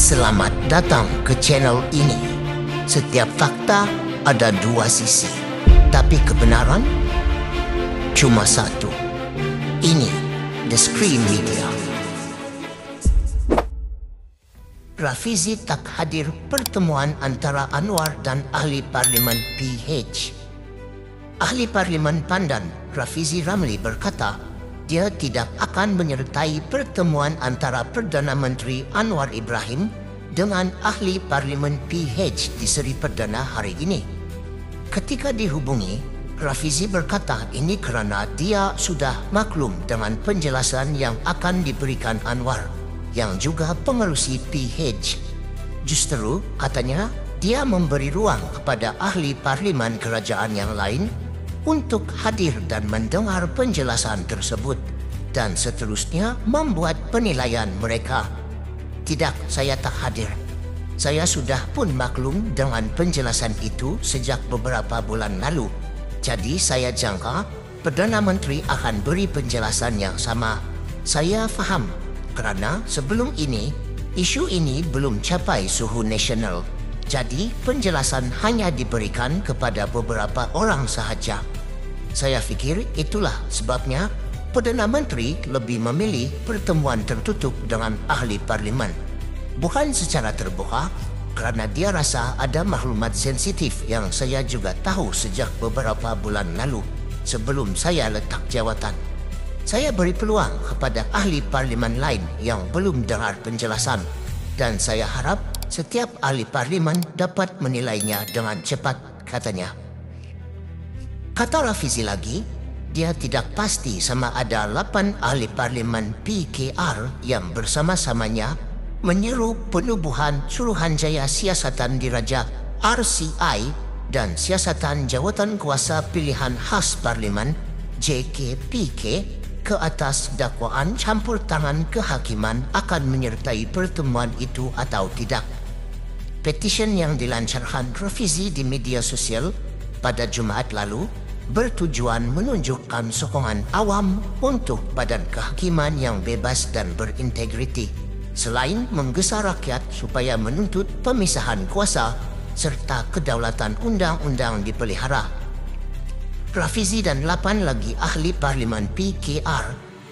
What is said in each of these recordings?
Selamat datang ke channel ini. Setiap fakta ada dua sisi, tapi kebenaran cuma satu. Ini The Screen Media. Rafizi tak hadir pertemuan antara Anwar dan Ahli Parlimen PH. Ahli Parlimen Pandan, Rafizi Ramli berkata, dia tidak akan menyertai pertemuan antara Perdana Menteri Anwar Ibrahim dengan Ahli Parlimen PH di Seri Perdana hari ini. Ketika dihubungi, Rafizi berkata ini kerana dia sudah maklum dengan penjelasan yang akan diberikan Anwar, yang juga pengerusi PH. Justru, katanya, dia memberi ruang kepada ahli parlimen kerajaan yang lain untuk hadir dan mendengar penjelasan tersebut dan seterusnya membuat penilaian mereka. Tidak, saya tak hadir. Saya sudah pun maklum dengan penjelasan itu sejak beberapa bulan lalu. Jadi saya jangka Perdana Menteri akan beri penjelasan yang sama. Saya faham kerana sebelum ini isu ini belum capai suhu nasional. Jadi penjelasan hanya diberikan kepada beberapa orang sahaja. Saya fikir itulah sebabnya Perdana Menteri lebih memilih pertemuan tertutup dengan ahli parlimen. Bukan secara terbuka, kerana dia rasa ada maklumat sensitif yang saya juga tahu sejak beberapa bulan lalu sebelum saya letak jawatan. Saya beri peluang kepada ahli parlimen lain yang belum dengar penjelasan dan saya harap setiap ahli parlimen dapat menilainya dengan cepat, katanya. Kata Rafizi lagi, dia tidak pasti sama ada 8 ahli parlimen PKR yang bersama-samanya menyeru penubuhan Suruhanjaya Siasatan Diraja RCI dan Siasatan Jawatan Kuasa Pilihan Khas Parlimen JKPK ke atas dakwaan campur tangan kehakiman akan menyertai pertemuan itu atau tidak. Petisyen yang dilancarkan Rafizi di media sosial pada Jumaat lalu bertujuan menunjukkan sokongan awam untuk badan kehakiman yang bebas dan berintegriti, selain menggesa rakyat supaya menuntut pemisahan kuasa serta kedaulatan undang-undang dipelihara. Rafizi dan 8 lagi ahli parlimen PKR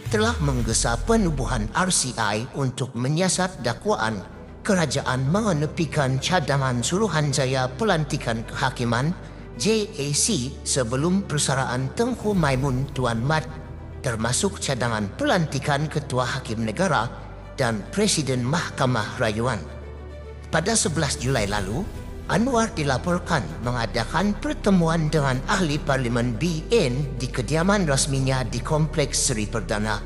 telah menggesa penubuhan RCI untuk menyiasat dakwaan kerajaan menepikan cadangan Suruhanjaya Pelantikan Kehakiman JAC sebelum persaraan Tengku Maimun Tuan Mat, termasuk cadangan pelantikan Ketua Hakim Negara dan Presiden Mahkamah Rayuan. Pada 11 Julai lalu, Anwar dilaporkan mengadakan pertemuan dengan ahli parlimen BN di kediaman rasminya di Kompleks Seri Perdana.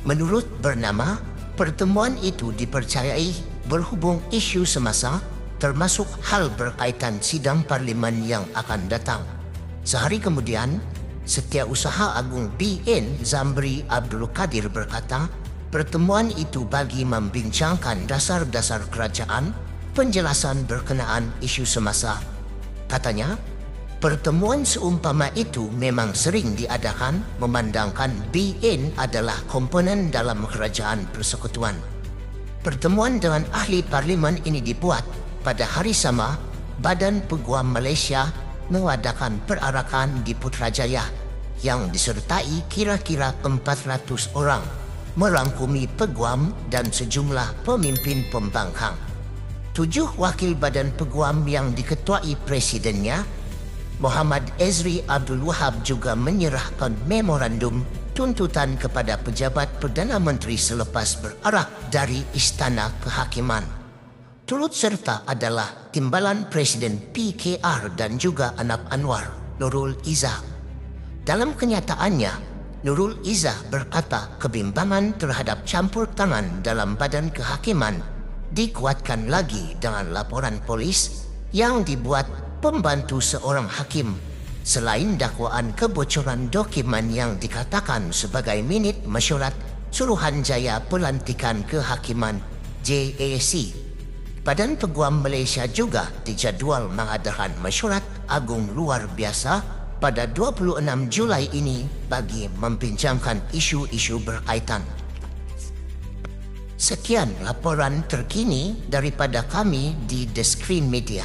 Menurut bernama, pertemuan itu dipercayai berhubung isu semasa termasuk hal berkaitan sidang parlimen yang akan datang. Sehari kemudian, Setiausaha Agung BN Zamri Abdul Qadir berkata, pertemuan itu bagi membincangkan dasar-dasar kerajaan, penjelasan berkenaan isu semasa. Katanya, pertemuan seumpama itu memang sering diadakan memandangkan BN adalah komponen dalam kerajaan persekutuan. Pertemuan dengan ahli parlimen ini dibuat pada hari sama, Badan Peguam Malaysia mengadakan perarakan di Putrajaya yang disertai kira-kira 400 orang, merangkumi peguam dan sejumlah pemimpin pembangkang. 7 wakil Badan Peguam yang diketuai presidennya, Muhammad Ezri Abdul Wahab, juga menyerahkan memorandum tuntutan kepada pejabat Perdana Menteri selepas berarak dari Istana Kehakiman. Turut serta adalah timbalan Presiden PKR dan juga anak Anwar, Nurul Izzah. Dalam kenyataannya, Nurul Izzah berkata kebimbangan terhadap campur tangan dalam badan kehakiman dikuatkan lagi dengan laporan polis yang dibuat pembantu seorang hakim, selain dakwaan kebocoran dokumen yang dikatakan sebagai minit mesyuarat Suruhanjaya Pelantikan Kehakiman JAC. Badan Peguam Malaysia juga dijadual mengadakan mesyuarat agung luar biasa pada 26 Julai ini bagi membincangkan isu-isu berkaitan. Sekian laporan terkini daripada kami di The Screen Media.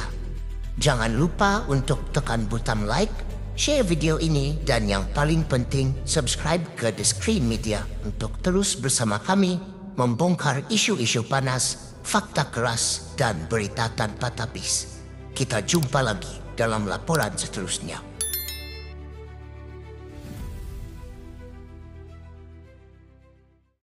Jangan lupa untuk tekan butang like, share video ini, dan yang paling penting, subscribe ke The Screen Media untuk terus bersama kami membongkar isu-isu panas, fakta keras, dan berita tanpa tapis. Kita jumpa lagi dalam laporan seterusnya.